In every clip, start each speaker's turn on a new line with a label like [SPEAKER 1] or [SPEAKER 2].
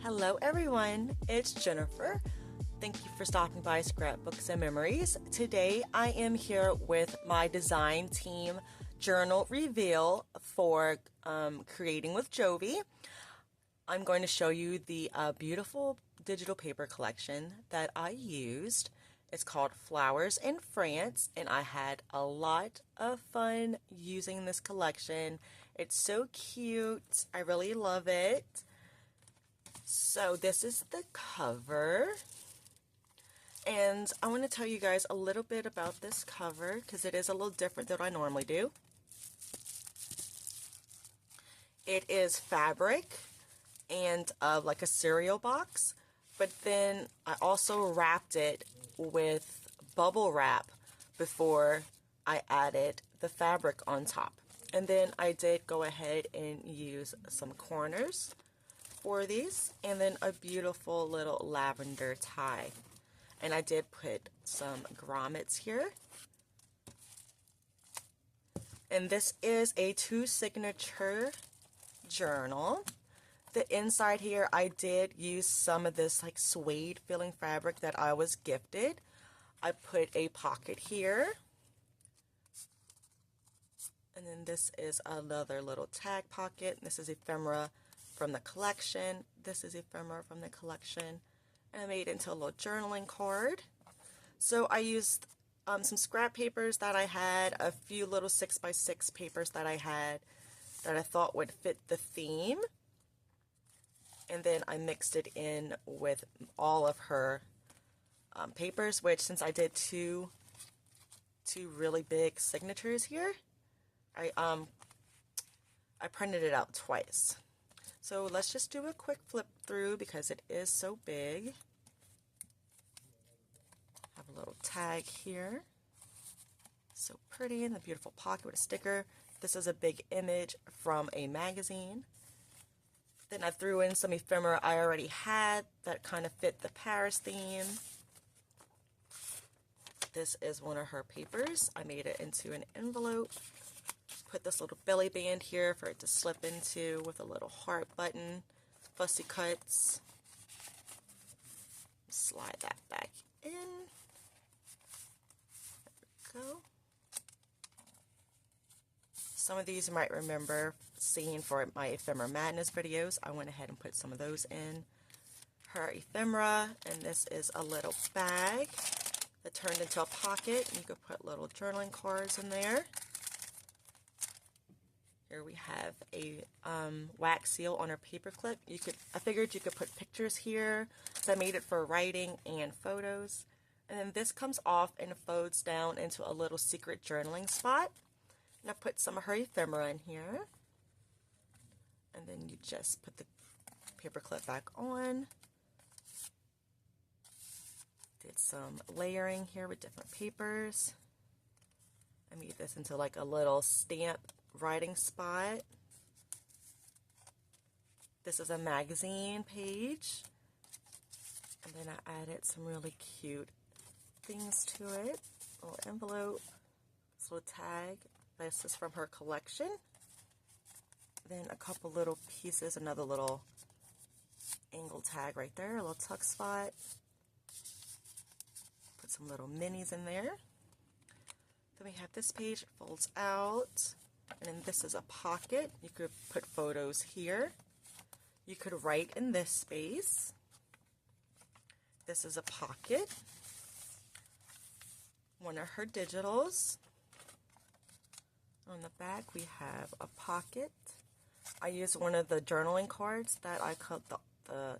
[SPEAKER 1] Hello everyone, it's Jennifer. Thank you for stopping by Scrapbooks and Memories. Today I am here with my design team journal reveal for creating with Jovi. I'm going to show you the beautiful digital paper collection that I used. It's called Flowers in France, and I had a lot of fun using this collection. It's so cute. I really love it. So this is the cover, and I want to tell you guys a little bit about this cover because it is a little different than what I normally do. It is fabric and like a cereal box, but then I also wrapped it with bubble wrap before I added the fabric on top. And then I did go ahead and use some corners for these, and then a beautiful little lavender tie. And I did put some grommets here. And this is a 2 signature journal. The inside here, I did use some of this like suede feeling fabric that I was gifted. I put a pocket here. And then this is another little tag pocket. This is ephemera from the collection. This is ephemera from the collection. And I made it into a little journaling card. So I used some scrap papers that I had, a few little 6x6 papers that I had that I thought would fit the theme. And then I mixed it in with all of her papers, which since I did two really big signatures here, I printed it out twice. So let's just do a quick flip through because it is so big. Have a little tag here. So pretty in the beautiful pocket with a sticker. This is a big image from a magazine. Then I threw in some ephemera I already had that kind of fit the Paris theme. This is one of her papers. I made it into an envelope. Put this little belly band here for it to slip into with a little heart button, fussy cuts. Slide that back in. There we go. Some of these you might remember seeing for my Ephemera Madness videos. I went ahead and put some of those in. Her ephemera, and this is a little bag that turned into a pocket. You could put little journaling cards in there. Here we have a wax seal on her paper clip. I figured you could put pictures here, so I made it for writing and photos. And then this comes off and folds down into a little secret journaling spot. And I put some of her ephemera in here. And then you just put the paper clip back on. Did some layering here with different papers. I made this into like a little stamp writing spot. This is a magazine page, and then I added some really cute things to it. A little envelope, this little tag. This is from her collection. Then a couple little pieces, another little angle tag right there, a little tuck spot. Put some little minis in there. Then we have this page, it folds out. And then this is a pocket. You could put photos here. You could write in this space. This is a pocket. One of her digitals. On the back we have a pocket. I used one of the journaling cards that I cut, the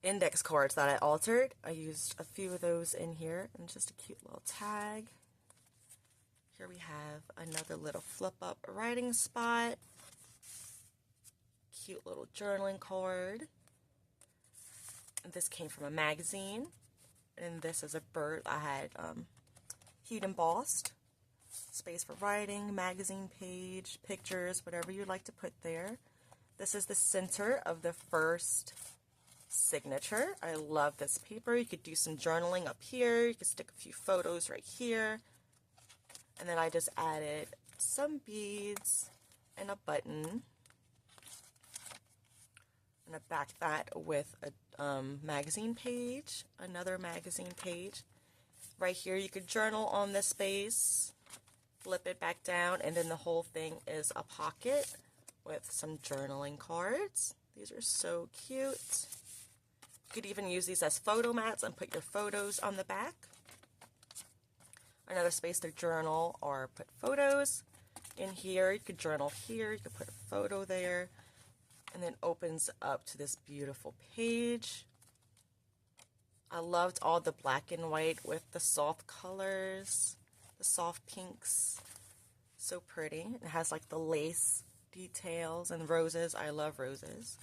[SPEAKER 1] index cards that I altered. I used a few of those in here, and just a cute little tag. Here we have another little flip-up writing spot. Cute little journaling card. And this came from a magazine. And this is a bird I had heat embossed. Space for writing, magazine page, pictures, whatever you'd like to put there. This is the center of the first signature. I love this paper. You could do some journaling up here. You could stick a few photos right here. And then I just added some beads and a button. I'm going to back that with a magazine page, another magazine page. Right here, you could journal on this space, flip it back down, and then the whole thing is a pocket with some journaling cards. These are so cute. You could even use these as photo mats and put your photos on the back. Another space to journal or put photos. In here, you could journal here, you could put a photo there, and then opens up to this beautiful page. I loved all the black and white with the soft colors, the soft pinks. So pretty. It has like the lace details and roses. I love roses.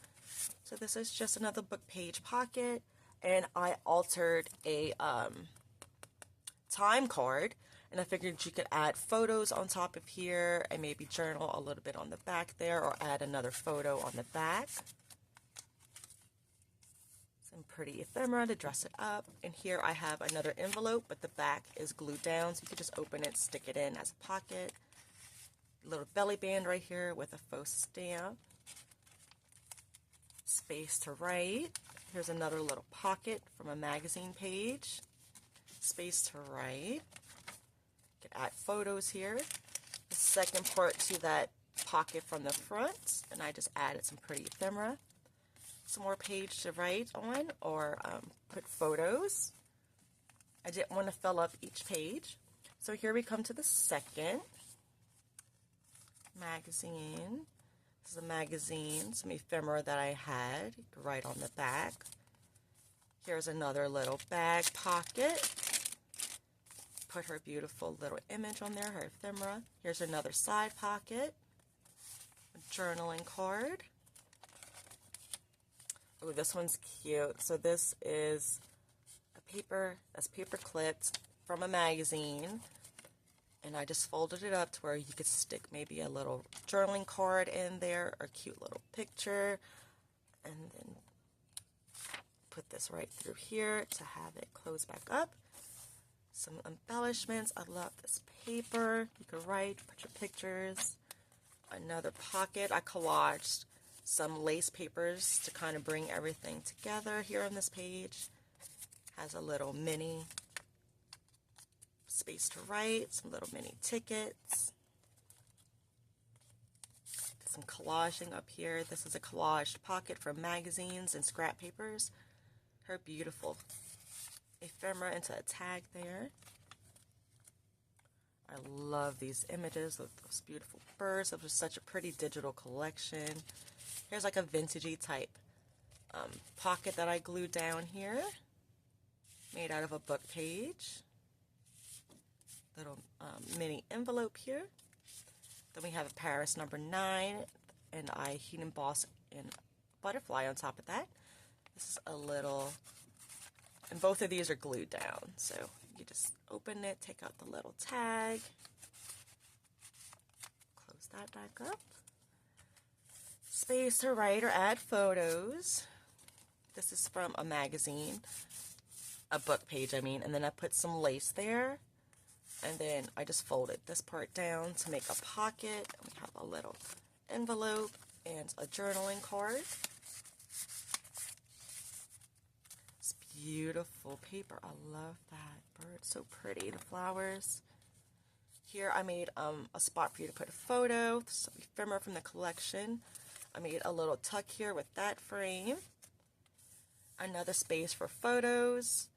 [SPEAKER 1] So this is just another book page pocket, and I altered a time card, and I figured you could add photos on top of here and maybe journal a little bit on the back there, or add another photo on the back. Some pretty ephemera to dress it up. And here I have another envelope, but the back is glued down, so you could just open it, stick it in as a pocket. A little belly band right here with a faux stamp. Space to write. Here's another little pocket from a magazine page. Space to write. You can add photos here. The second part to that pocket from the front, and I just added some pretty ephemera. Some more page to write on, or put photos. I didn't want to fill up each page. So here we come to the second magazine. This is a magazine, some ephemera that I had. You can write on the back. Here's another little bag pocket. Put her beautiful little image on there, her ephemera. Here's another side pocket. A journaling card. Oh, this one's cute. So this is a paper that's paper clipped from a magazine. And I just folded it up to where you could stick maybe a little journaling card in there, or a cute little picture. And then put this right through here to have it close back up. Some embellishments. I love this paper. You can write, put your pictures. Another pocket. I collaged some lace papers to kind of bring everything together here on this page. Has a little mini space to write, some little mini tickets. Some collaging up here. This is a collaged pocket from magazines and scrap papers. Her beautiful ephemera into a tag there. I love these images of those beautiful birds. It was such a pretty digital collection. Here's like a vintagey type pocket that I glued down here, made out of a book page. Little mini envelope here. Then we have a Paris number 9, and I heat emboss in butterfly on top of that. This is a little, and both of these are glued down. So you just open it, take out the little tag, close that back up. Space to write or add photos. This is from a magazine, a book page, I mean, and then I put some lace there. And then I just folded this part down to make a pocket. We have a little envelope and a journaling card. It's beautiful paper. I love that bird. So pretty. The flowers. Here I made a spot for you to put a photo. Some ephemera from the collection. I made a little tuck here with that frame. Another space for photos.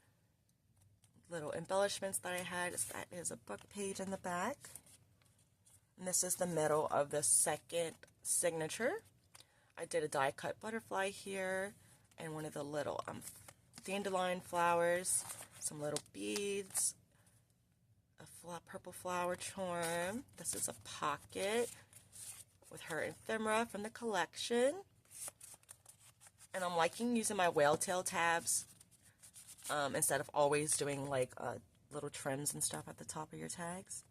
[SPEAKER 1] Little embellishments that I had. That is a book page in the back. And this is the middle of the second signature. I did a die cut butterfly here and one of the little dandelion flowers, some little beads, a purple flower charm. This is a pocket with her ephemera from the collection. And I'm liking using my whale tail tabs instead of always doing like little trims and stuff at the top of your tags.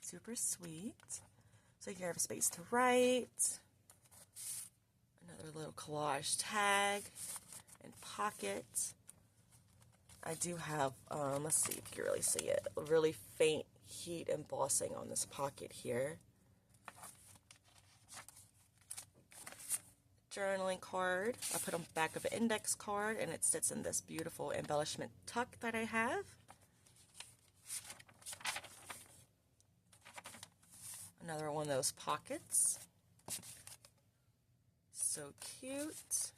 [SPEAKER 1] Super sweet. So you have a space to write. Another little collage tag and pocket. I do have, let's see if you can really see it, a really faint heat embossing on this pocket here. journaling card. I put on the back of an index card, and it sits in this beautiful embellishment tuck that I have. Another one of those pockets. So cute.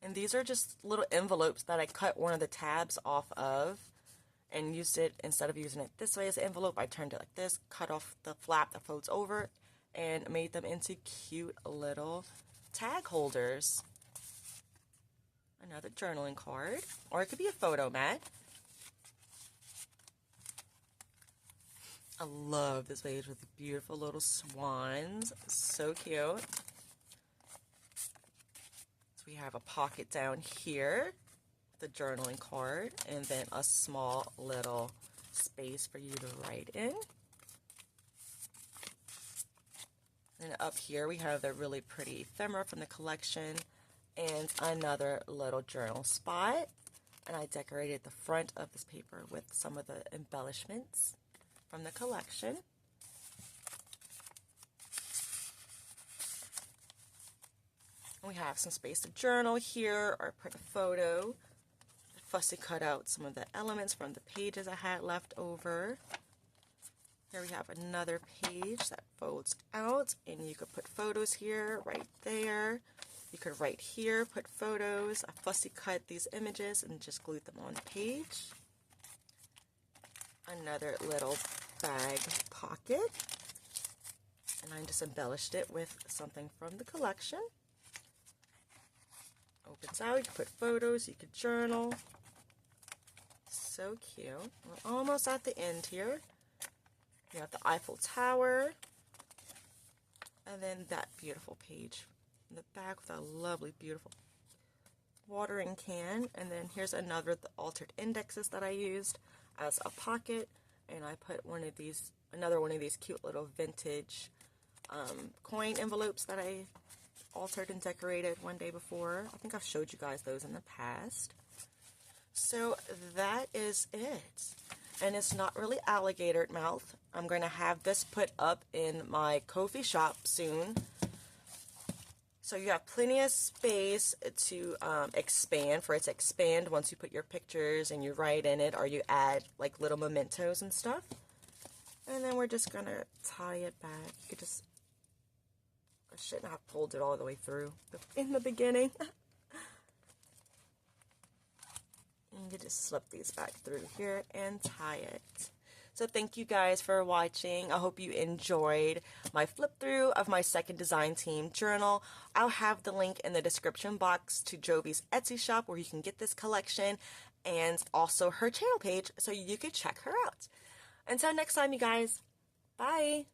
[SPEAKER 1] And these are just little envelopes that I cut one of the tabs off of and used it, instead of using it this way as an envelope, I turned it like this, cut off the flap that folds over, and made them into cute little tag holders. Another journaling card, or it could be a photo mat. I love this page with the beautiful little swans. So cute. So we have a pocket down here, the journaling card, and then a small little space for you to write in. And up here we have the really pretty ephemera from the collection and another little journal spot. And I decorated the front of this paper with some of the embellishments from the collection. We have some space to journal here or put a photo. I fussy cut out some of the elements from the pages I had left over. Here we have another page that folds out, and you could put photos here, right there. You could right here put photos. I fussy cut these images and just glued them on the page. Another little bag pocket, and I just embellished it with something from the collection. Opens out, you can put photos, you could journal. So cute. We're almost at the end here. You have the Eiffel Tower, and then that beautiful page in the back with a lovely, beautiful watering can. And then here's another the altered indexes that I used as a pocket, and I put another one of these cute little vintage coin envelopes that I altered and decorated one day before. I think I've showed you guys those in the past. So that is it. And it's not really alligator mouth. I'm going to have this put up in my Ko-fi shop soon. So you have plenty of space to expand, for it to expand once you put your pictures and you write in it, or you add like little mementos and stuff. And then we're just going to tie it back. You could just, I shouldn't have pulled it all the way through in the beginning. You can just slip these back through here and tie it. So thank you guys for watching. I hope you enjoyed my flip through of my second design team journal. I'll have the link in the description box to Jovi's Etsy shop where you can get this collection, and also her channel page so you can check her out. Until next time, you guys, bye.